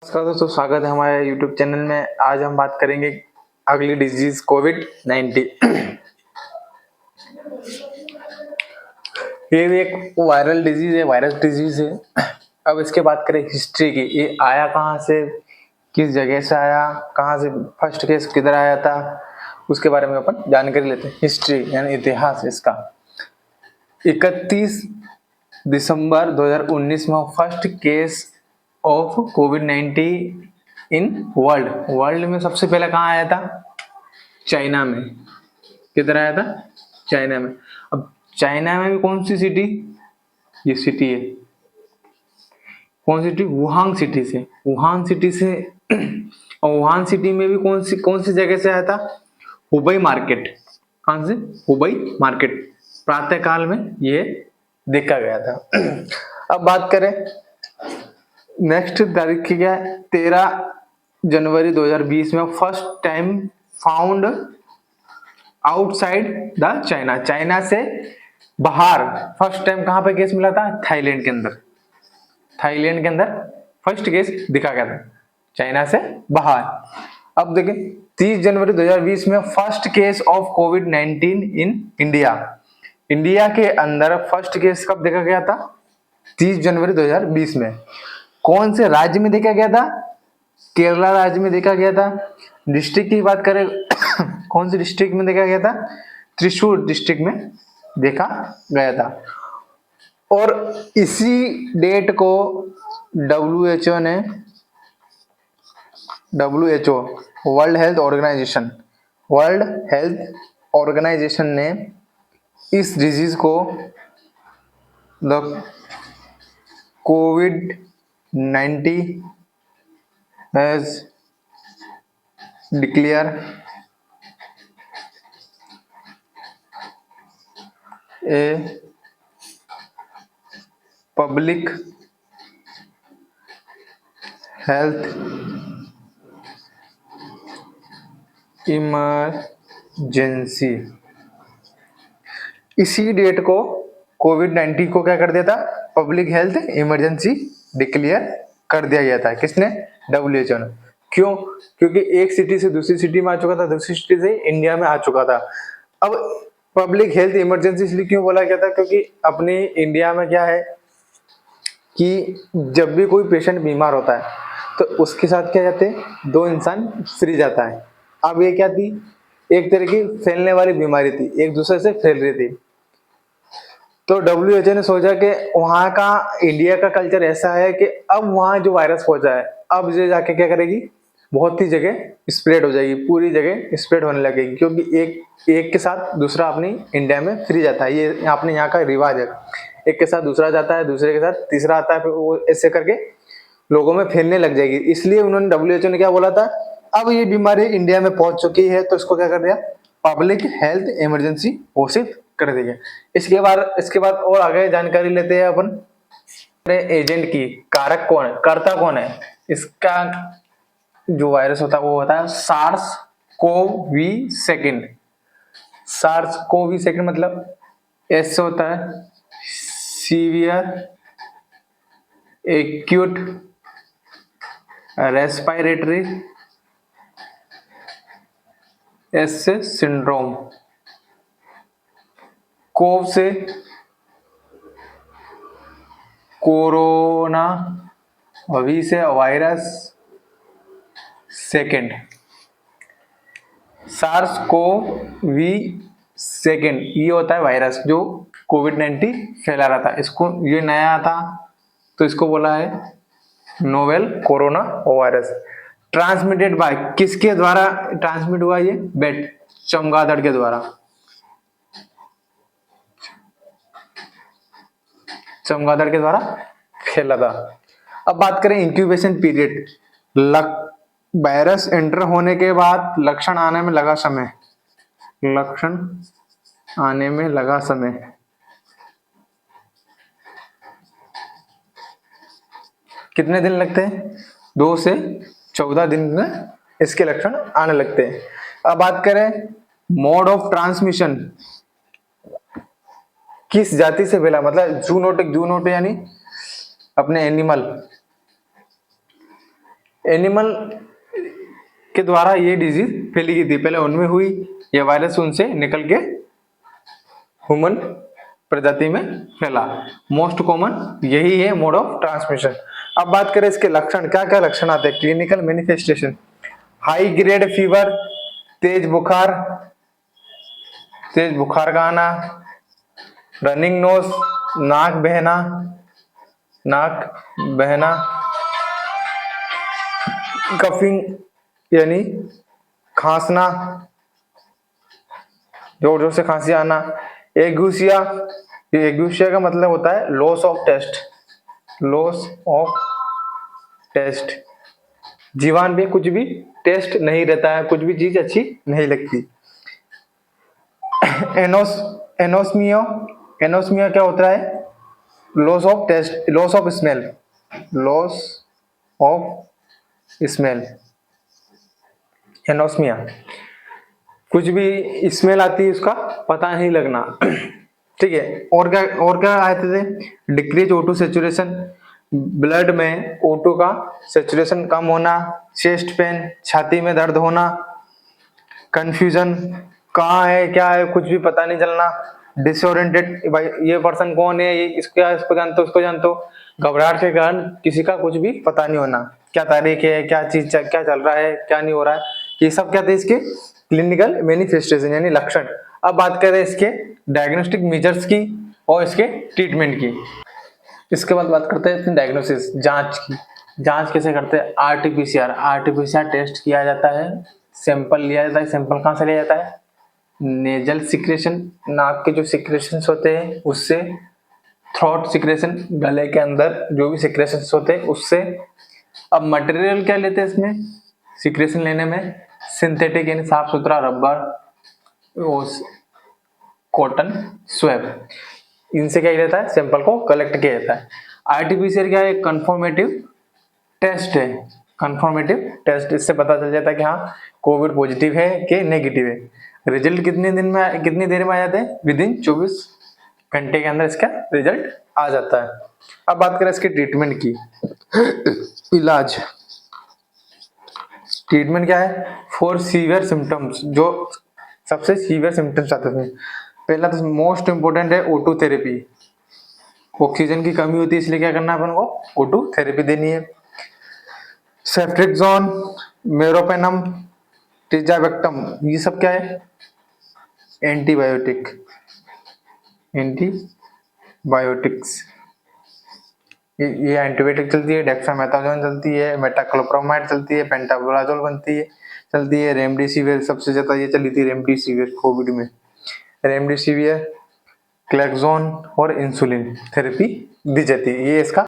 नमस्कार दोस्तों, स्वागत है हमारे YouTube चैनल में। आज हम बात करेंगे अगली डिजीज कोविड-19। ये भी एक वायरल डिजीज है, वायरस डिजीज है। अब इसके बात करें हिस्ट्री की, ये आया कहाँ से, किस जगह से आया, कहाँ से फर्स्ट केस किधर आया था, उसके बारे में अपन जानकारी लेते हैं। हिस्ट्री यानी इतिहास इसका। 31 दिसंबर 2019 में first case of covid in world में सबसे पहले कहाँ आया था? चाइना में। किधर आया था? चाइना में। अब चाइना में भी कौन सी सिटी? ये सिटी है, कौन सी सिटी? वुहान सिटी से। वुहान सिटी से और वुहान सिटी में भी कौन सी जगह से आया था? Hubei market. कहां से? Hubei market. प्रातः काल में ये देखा गया था। अब बात करें नेक्स्ट तारीख की, क्या है? 13 जनवरी 2020 में first time found outside the China. China से बाहर फर्स्ट टाइम कहां पे केस मिला था? थाईलैंड के अंदर। थाईलैंड के अंदर फर्स्ट केस दिखा गया था, चाइना से बाहर। अब देखें 30 जनवरी 2020 में first case of covid in India. India के अंदर फर्स्ट केस कब देखा गया था? 30 जनवरी 2020 में। कौन से राज्य में देखा गया था? केरला राज्य में देखा गया था। डिस्ट्रिक्ट की बात करें कौन सी डिस्ट्रिक्ट में देखा गया था? त्रिशूर डिस्ट्रिक्ट में देखा गया था। और इसी डेट को WHO ने, WHO वर्ल्ड हेल्थ ऑर्गेनाइजेशन ने इस डिजीज को the covid has declare a public health emergency। इसी डेट को कोविड-19 को क्या कर दिया था? पब्लिक हेल्थ इमरजेंसी डिक्लेयर कर दिया गया था। किसने? WHO ने। क्यों? क्योंकि एक सिटी से दूसरी सिटी में आ चुका था, दूसरी सिटी से इंडिया में आ चुका था। अब पब्लिक हेल्थ इमरजेंसी इसलिए क्यों बोला गया था? क्योंकि अपने इंडिया में क्या है कि जब भी कोई पेशेंट बीमार होता है तो उसके साथ क्या जाते हैं? 2 इंसान फ्री जाता है। अब ये क्या थी? एक तरह की फैलने वाली बीमारी थी, एक दूसरे से फैल रही थी। तो WHO ने सोचा कि वहां का, इंडिया का कल्चर ऐसा है कि अब वहां जो वायरस पहुंचा है, अब ये जाके क्या करेगी? बहुत ही जगह स्प्रेड हो जाएगी, पूरी जगह स्प्रेड होने लगेगी। क्योंकि एक के साथ दूसरा अपनी इंडिया में फ्री जाता है, ये अपने यहाँ का रिवाज है। एक के साथ दूसरा जाता है, दूसरे के साथ तीसरा आता है, फिर वो ऐसे करके लोगों में फैलने लग जाएगी। इसलिए उन्होंने, WHO ने क्या बोला था? अब ये बीमारी इंडिया में पहुंच चुकी है तो इसको क्या कर दिया? पब्लिक हेल्थ इमरजेंसी घोषित कर दिया। इसके बाद और आगे जानकारी लेते हैं अपन एजेंट की। कारक कौन है? कर्ता कौन है? इसका जो वायरस होता है वो होता है SARS CoV second. SARS CoV second मतलब एस होता है सीवियर एक्यूट रेस्पिरेटरी एस से सिंड्रोम। कोव से कोरोना, वी से virus second. SARS CoV second ये होता है वायरस जो कोविड-19 फैला रहा था। इसको, ये नया था तो इसको बोला है novel corona virus. Transmitted by, किसके द्वारा ट्रांसमिट हुआ? ये बैट, चमगादड़ के द्वारा। चमगादड़ के द्वारा फैला था। अब बात करें इंक्यूबेशन पीरियड। वायरस एंटर होने के बाद लक्षण आने में लगा समय। लक्षण आने में लगा समय कितने दिन लगते हैं? 2 से 14 दिन में इसके लक्षण आने लगते हैं। अब बात करें मोड ऑफ ट्रांसमिशन, किस जाति से फैला? मतलब जूनोटिक, जूनोटिक यानी अपने एनिमल, एनिमल के द्वारा ये डिजीज फैली गई थी, पहले उनमें हुई, ये वायरस उनसे निकल के ह्यूमन प्रजाति में फैला। मोस्ट कॉमन यही है मोड ऑफ ट्रांसमिशन। अब बात करें इसके लक्षण, क्या क्या लक्षण आते हैं, clinical manifestation, high grade fever, तेज बुखार का आना, रनिंग नोज, नाक बहना, कफिंग यानी खांसना, जोर जोर से खांसी आना, एगुसिया का मतलब होता है लॉस ऑफ टेस्ट, जीवान में कुछ भी टेस्ट नहीं रहता है, कुछ भी चीज अच्छी नहीं लगती। एनोस्मिया क्या होता है, लॉस ऑफ स्मेल, एनोस्मिया, कुछ भी स्मेल आती है उसका पता नहीं लगना। ठीक है, और क्या आते थे, डिक्रीज O2 सेचुरेशन, ब्लड में O2 का सेचुरेशन कम होना, चेस्ट पेन, छाती में दर्द होना, कंफ्यूजन, कहाँ है क्या है कुछ भी पता नहीं चलना, डिसओरिएंटेड, भाई ये पर्सन कौन है, ये इसको जानते हो उसको जानते हो, घबराहट के कारण किसी का कुछ भी पता नहीं होना, क्या तारीख है, क्या चल रहा है, क्या नहीं हो रहा है, ये सब क्या थे इसके क्लिनिकल मैनिफेस्टेशन यानी लक्षण। अब बात करें इसके डायग्नोस्टिक मेजर्स की और इसके ट्रीटमेंट की। इसके बाद बात करते हैं डायग्नोसिस, जांच की। जांच कैसे करते हैं, आरटीपीसीआर टेस्ट किया जाता है, सैंपल लिया जाता है। सैंपल कहाँ से लिया जाता है, नेजल सिक्रेशन, नाक के जो सिक्रेशंस होते हैं उससे, थ्रोट सिक्रेशन, गले के अंदर जो भी सिक्रेशंस होते हैं उससे। अब मटेरियल क्या लेते हैं इसमें सिक्रेशन लेने में, सिंथेटिक यानी साफ सुथरा रबर, कॉटन स्वैब, इनसे क्या रहता है, सैंपल को कलेक्ट किया जाता है। आरटीपीसीआर क्या है, कंफर्मेटिव टेस्ट है, कंफर्मेटिव टेस्ट, इससे पता चल जाता है कि हाँ कोविड पॉजिटिव है कि नेगेटिव है। रिजल्ट कितनी देर में आ जाते हैं, विदिन 24 घंटे के अंदर इसका रिजल्ट आ जाता है। अब बात करें इसके ट्रीटमेंट की। इलाज, ट्रीटमेंट क्या है, फॉर सीवियर सिम्टम्स, जो सबसे सीवियर सिम्टम्स आते हैं। पहला तो मोस्ट इंपोर्टेंट है O2 थेरेपी, ऑक्सीजन की कमी होती है इसलिए क्या करना है अपन को, O2 थेरेपी देनी है। सेफ्ट्रिक्सोन, मेरोपेनम, टिजावेक्टम, ये सब क्या है, एंटीबायोटिक्स, ये एंटीबायोटिक चलती है, डेक्सामेथासोन चलती है, मेटाक्लोप्रोमाइड चलती है, पेंटाबोलाजोल चलती है, रेमडेसिविर सबसे ज्यादा ये चली थी, रेमडेसिविर कोविड में, रेमडेसिविर, क्लेक्सोन और इंसुलिन थेरेपी दी जाती है। ये इसका